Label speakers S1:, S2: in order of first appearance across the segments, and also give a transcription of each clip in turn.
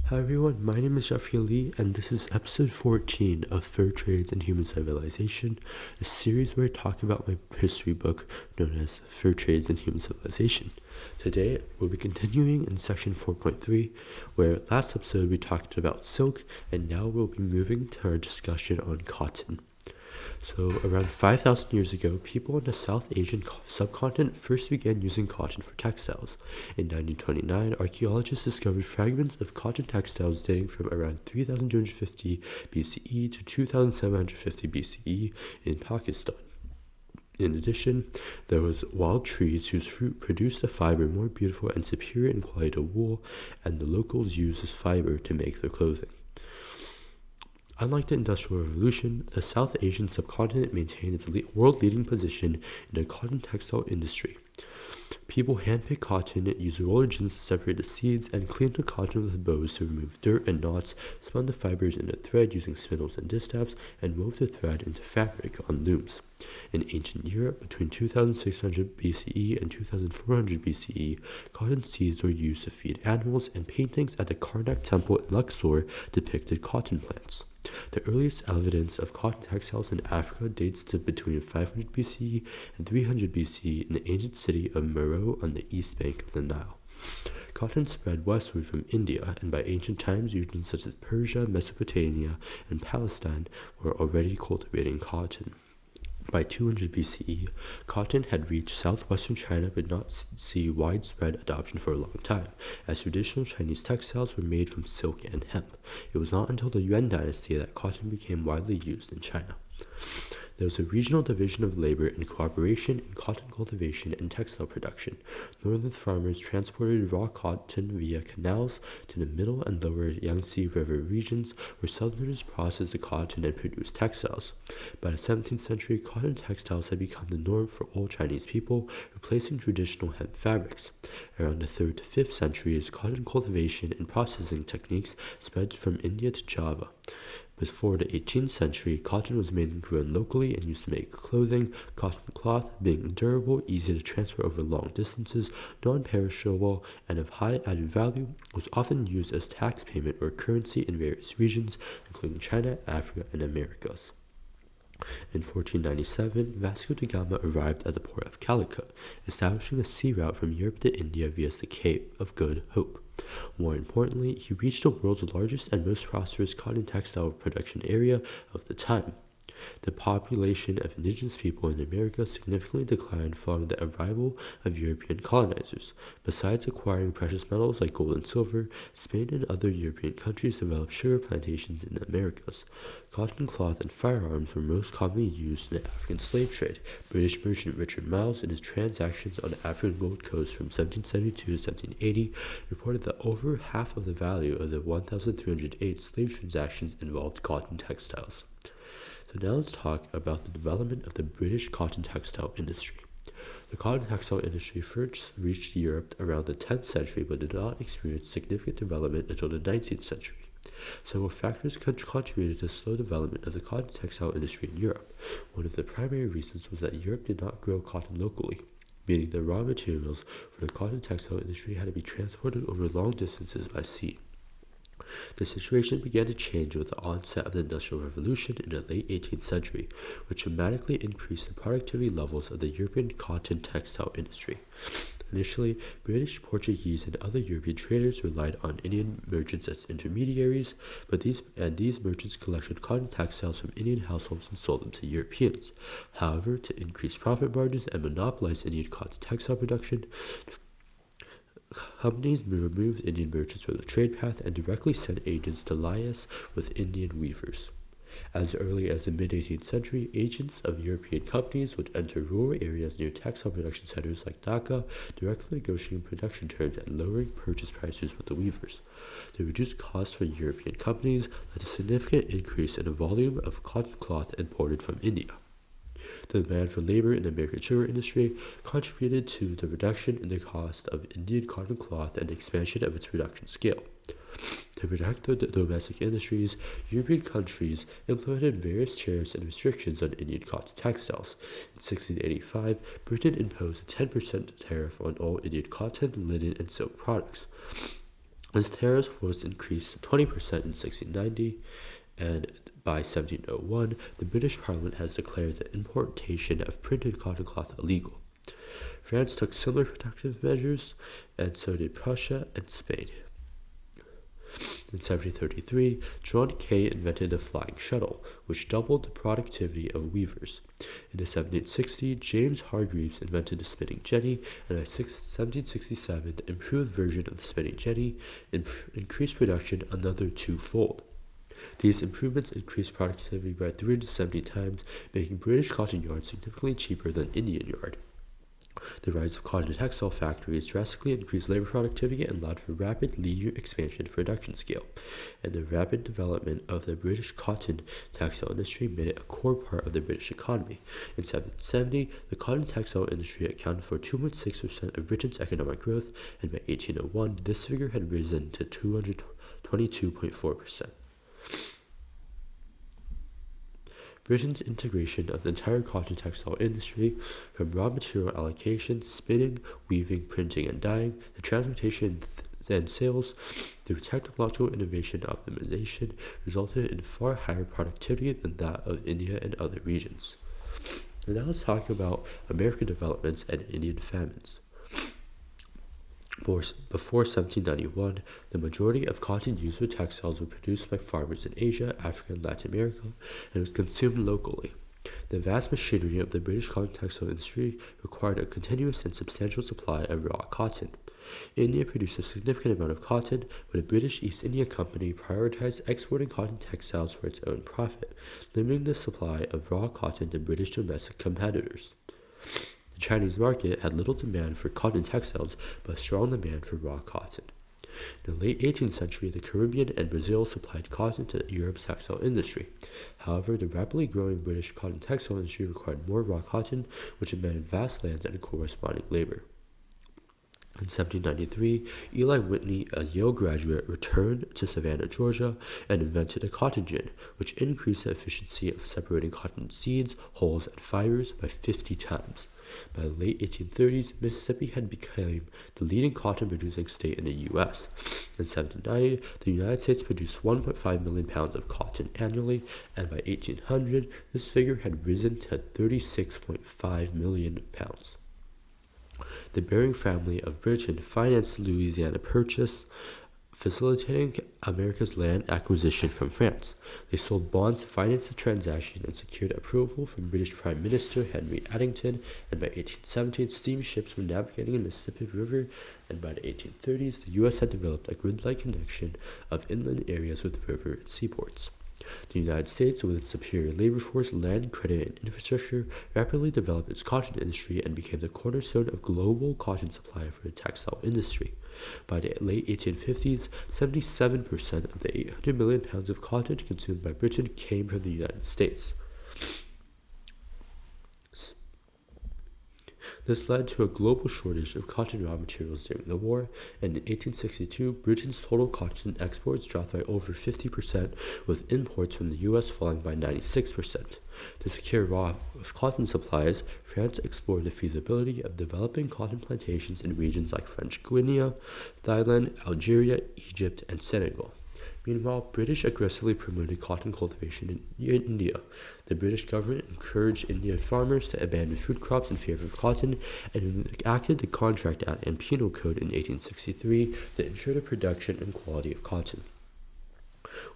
S1: Hi everyone, my name is Jeffrey Lee, and this is episode 14 of Fur Trades and Human Civilization, a series where I talk about my history book known as Fur Trades and Human Civilization. Today, we'll be continuing in section 4.3, where last episode we talked about silk, and now we'll be moving to our discussion on cotton. So, around 5,000 years ago, people in the South Asian subcontinent first began using cotton for textiles. In 1929, archaeologists discovered fragments of cotton textiles dating from around 3250 BCE to 2750 BCE in Pakistan. In addition, there was wild trees whose fruit produced a fiber more beautiful and superior in quality to wool, and the locals used this fiber to make their clothing. Unlike the Industrial Revolution, the South Asian subcontinent maintained its world-leading position in the cotton textile industry. People handpicked cotton, used roller gins to separate the seeds, and cleaned the cotton with bows to remove dirt and knots, spun the fibers into thread using spindles and distaffs, and wove the thread into fabric on looms. In ancient Europe, between 2600 BCE and 2400 BCE, cotton seeds were used to feed animals, and paintings at the Karnak Temple in Luxor depicted cotton plants. The earliest evidence of cotton textiles in Africa dates to between 500 BCE and 300 BCE in the ancient city of Meroe on the east bank of the Nile. Cotton spread westward from India, and by ancient times regions such as Persia, Mesopotamia, and Palestine were already cultivating cotton. By 200 BCE, cotton had reached southwestern China but not see widespread adoption for a long time, as traditional Chinese textiles were made from silk and hemp. It was not until the Yuan dynasty that cotton became widely used in China. There was a regional division of labor and cooperation in cotton cultivation and textile production. Northern farmers transported raw cotton via canals to the middle and lower Yangtze River regions, where southerners processed the cotton and produced textiles. By the 17th century, cotton textiles had become the norm for all Chinese people, replacing traditional hemp fabrics. Around the 3rd to 5th centuries, cotton cultivation and processing techniques spread from India to Java. Before the 18th century, cotton was mainly grown locally and used to make clothing. Cotton cloth, being durable, easy to transfer over long distances, non-perishable, and of high added value, was often used as tax payment or currency in various regions, including China, Africa, and Americas. In 1497, Vasco da Gama arrived at the port of Calicut, establishing a sea route from Europe to India via the Cape of Good Hope. More importantly, he reached the world's largest and most prosperous cotton textile production area of the time. The population of indigenous people in America significantly declined following the arrival of European colonizers. Besides acquiring precious metals like gold and silver, Spain and other European countries developed sugar plantations in the Americas. Cotton cloth and firearms were most commonly used in the African slave trade. British merchant Richard Miles, in his transactions on the African Gold Coast from 1772 to 1780, reported that over half of the value of the 1,308 slave transactions involved cotton textiles. So now let's talk about the development of the British cotton textile industry. The cotton textile industry first reached Europe around the 10th century but did not experience significant development until the 19th century. Several factors contributed to the slow development of the cotton textile industry in Europe. One of the primary reasons was that Europe did not grow cotton locally, meaning the raw materials for the cotton textile industry had to be transported over long distances by sea. The situation began to change with the onset of the Industrial Revolution in the late 18th century, which dramatically increased the productivity levels of the European cotton textile industry. Initially, British, Portuguese, and other European traders relied on Indian merchants as intermediaries, but these merchants collected cotton textiles from Indian households and sold them to Europeans. However, to increase profit margins and monopolize Indian cotton textile production, companies removed Indian merchants from the trade path and directly sent agents to liaise with Indian weavers. As early as the mid-18th century, agents of European companies would enter rural areas near textile production centers like Dhaka, directly negotiating production terms and lowering purchase prices with the weavers. The reduced costs for European companies led to a significant increase in the volume of cotton cloth imported from India. The demand for labor in the American sugar industry contributed to the reduction in the cost of Indian cotton cloth and expansion of its production scale. To protect the domestic industries, European countries implemented various tariffs and restrictions on Indian cotton textiles. In 1685, Britain imposed a 10% tariff on all Indian cotton, linen, and silk products. As tariffs was increased to 20% in 1690, and by 1701, the British Parliament has declared the importation of printed cotton cloth illegal. France took similar protective measures, and so did Prussia and Spain. In 1733, John Kay invented the flying shuttle, which doubled the productivity of weavers. In 1760, James Hargreaves invented the spinning jenny, and by 1767, the improved version of the spinning jenny increased production another twofold. These improvements increased productivity by 370 times, making British cotton yarn significantly cheaper than Indian yarn. The rise of cotton textile factories drastically increased labor productivity and allowed for rapid linear expansion of production scale, and the rapid development of the British cotton textile industry made it a core part of the British economy. In 1770, the cotton textile industry accounted for 2.6% of Britain's economic growth, and by 1801, this figure had risen to 222.4%. Britain's integration of the entire cotton textile industry, from raw material allocation, spinning, weaving, printing, and dyeing, to transportation and sales, through technological innovation and optimization, resulted in far higher productivity than that of India and other regions. And now let's talk about American developments and Indian famines. Before 1791, the majority of cotton used for textiles were produced by farmers in Asia, Africa, and Latin America, and was consumed locally. The vast machinery of the British cotton textile industry required a continuous and substantial supply of raw cotton. India produced a significant amount of cotton, but the British East India Company prioritized exporting cotton textiles for its own profit, limiting the supply of raw cotton to British domestic competitors. The Chinese market had little demand for cotton textiles, but a strong demand for raw cotton. In the late 18th century, the Caribbean and Brazil supplied cotton to Europe's textile industry. However, the rapidly growing British cotton textile industry required more raw cotton, which demanded vast lands and corresponding labor. In 1793, Eli Whitney, a Yale graduate, returned to Savannah, Georgia, and invented a cotton gin, which increased the efficiency of separating cotton seeds, hulls, and fibers by 50 times. By the late 1830s, Mississippi had become the leading cotton-producing state in the U.S. In 1790, the United States produced 1.5 million pounds of cotton annually, and by 1800, this figure had risen to 36.5 million pounds. The Bering family of Britain financed the Louisiana Purchase, facilitating America's land acquisition from France. They sold bonds to finance the transaction and secured approval from British Prime Minister Henry Addington, and by 1817 steamships were navigating the Mississippi River, and by the 1830s the U.S. had developed a grid-like connection of inland areas with river and seaports. The United States, with its superior labor force, land, credit, and infrastructure, rapidly developed its cotton industry and became the cornerstone of global cotton supply for the textile industry. By the late 1850s, 77% of the 800 million pounds of cotton consumed by Britain came from the United States. This led to a global shortage of cotton raw materials during the war, and in 1862, Britain's total cotton exports dropped by over 50%, with imports from the U.S. falling by 96%. To secure raw cotton supplies, France explored the feasibility of developing cotton plantations in regions like French Guiana, Thailand, Algeria, Egypt, and Senegal. Meanwhile, British aggressively promoted cotton cultivation in India. The British government encouraged Indian farmers to abandon food crops in favor of cotton, and enacted the Contract Act and Penal Code in 1863 that ensured the production and quality of cotton.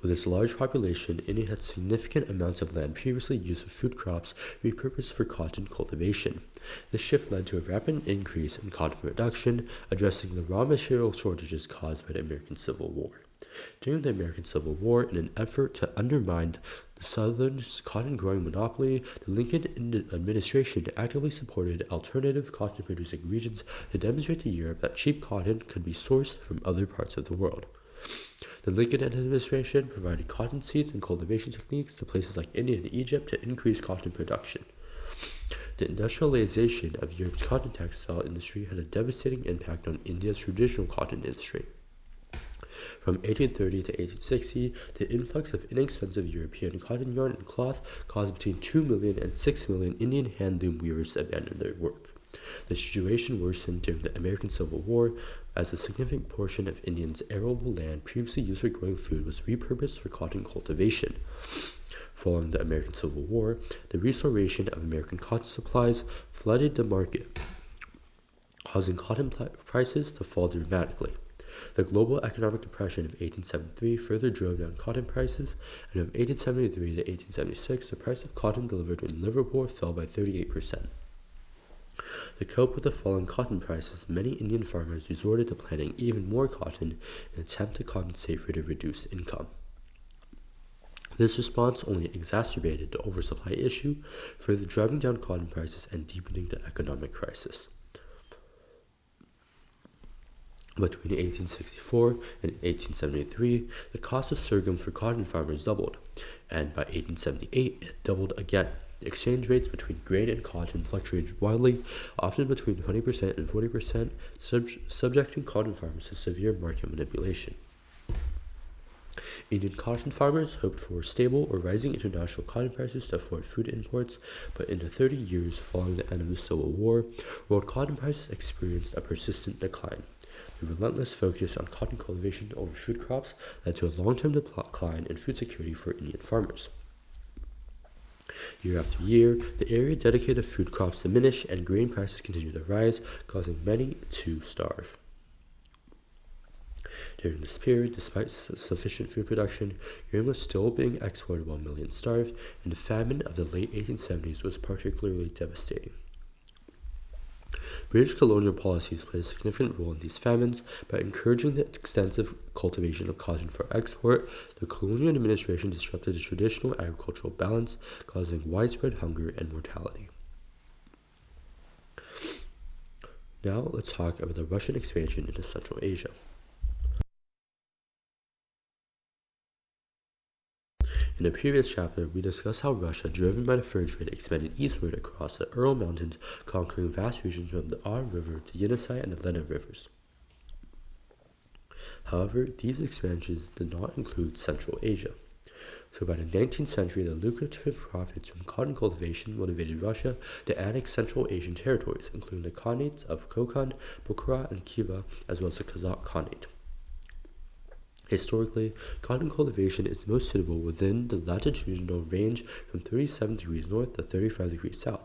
S1: With its large population, India had significant amounts of land previously used for food crops repurposed for cotton cultivation. This shift led to a rapid increase in cotton production, addressing the raw material shortages caused by the American Civil War. During the American Civil War, in an effort to undermine the Southern cotton-growing monopoly, the Lincoln administration actively supported alternative cotton-producing regions to demonstrate to Europe that cheap cotton could be sourced from other parts of the world. The Lincoln administration provided cotton seeds and cultivation techniques to places like India and Egypt to increase cotton production. The industrialization of Europe's cotton textile industry had a devastating impact on India's traditional cotton industry. From 1830 to 1860, the influx of inexpensive European cotton yarn and cloth caused between 2 million and 6 million Indian handloom weavers to abandon their work. The situation worsened during the American Civil War as a significant portion of Indians' arable land previously used for growing food was repurposed for cotton cultivation. Following the American Civil War, the restoration of American cotton supplies flooded the market, causing cotton prices to fall dramatically. The global economic depression of 1873 further drove down cotton prices, and from 1873 to 1876, the price of cotton delivered in Liverpool fell by 38%. To cope with the falling cotton prices, many Indian farmers resorted to planting even more cotton in an attempt to compensate for the reduced income. This response only exacerbated the oversupply issue, further driving down cotton prices and deepening the economic crisis. Between 1864 and 1873, the cost of sorghum for cotton farmers doubled, and by 1878 it doubled again. The exchange rates between grain and cotton fluctuated wildly, often between 20% and 40%, subjecting cotton farmers to severe market manipulation. Indian cotton farmers hoped for stable or rising international cotton prices to afford food imports, but in the 30 years following the end of the Civil War, world cotton prices experienced a persistent decline. The relentless focus on cotton cultivation over food crops led to a long-term decline in food security for Indian farmers. Year after year, the area dedicated to food crops diminished and grain prices continued to rise, causing many to starve. During this period, despite sufficient food production, grain was still being exported while millions starved, and the famine of the late 1870s was particularly devastating. British colonial policies played a significant role in these famines. By encouraging the extensive cultivation of cotton for export, the colonial administration disrupted the traditional agricultural balance, causing widespread hunger and mortality. Now let's talk about the Russian expansion into Central Asia. In the previous chapter, we discussed how Russia, driven by the fur trade, expanded eastward across the Ural Mountains, conquering vast regions from the Ar River to Yenisei and the Lena rivers. However, these expansions did not include Central Asia. So by the 19th century, the lucrative profits from cotton cultivation motivated Russia to annex Central Asian territories, including the Khanates of Kokand, Bukhara, and Khiva, as well as the Kazakh Khanate. Historically, cotton cultivation is most suitable within the latitudinal range from 37 degrees north to 35 degrees south.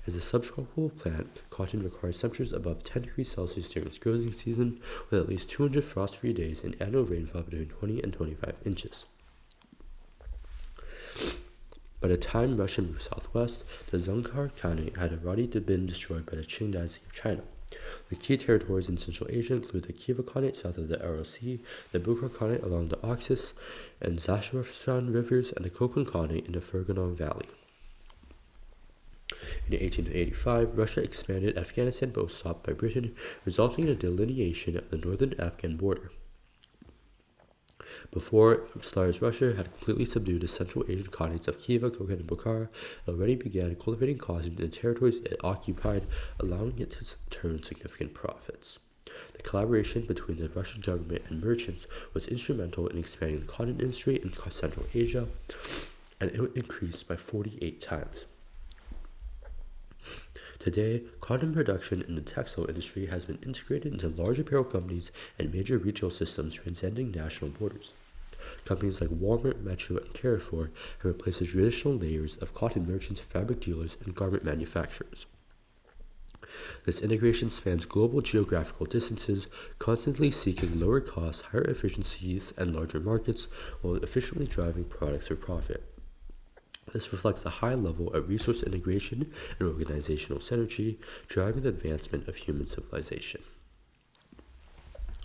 S1: As a subtropical plant, cotton requires temperatures above 10 degrees Celsius during its growing season, with at least 200 frost-free days and annual rainfall between 20 and 25 inches. By the time Russia moved southwest, the Dzungar Khanate had already been destroyed by the Qing dynasty of China. The key territories in Central Asia include the Khiva Khanate south of the Aral Sea, the Bukhara Khanate along the Oxus and Zafran rivers, and the Kokand Khanate in the Fergana Valley. In 1885, Russia expanded Afghanistan but was stopped by Britain, resulting in a delineation of the northern Afghan border. Before Tsar's Russia had completely subdued the Central Asian Khanates of Khiva, Kokand, and Bukhara, it already began cultivating cotton in the territories it occupied, allowing it to turn significant profits. The collaboration between the Russian government and merchants was instrumental in expanding the cotton industry in Central Asia, and it increased by 48 times. Today, cotton production in the textile industry has been integrated into large apparel companies and major retail systems transcending national borders. Companies like Walmart, Metro, and Carrefour have replaced the traditional layers of cotton merchants, fabric dealers, and garment manufacturers. This integration spans global geographical distances, constantly seeking lower costs, higher efficiencies, and larger markets, while efficiently driving products for profit. This reflects a high level of resource integration and organizational synergy, driving the advancement of human civilization.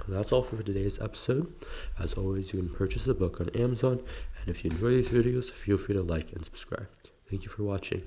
S1: And that's all for today's episode. As always, you can purchase the book on Amazon, and if you enjoy these videos, feel free to like and subscribe. Thank you for watching.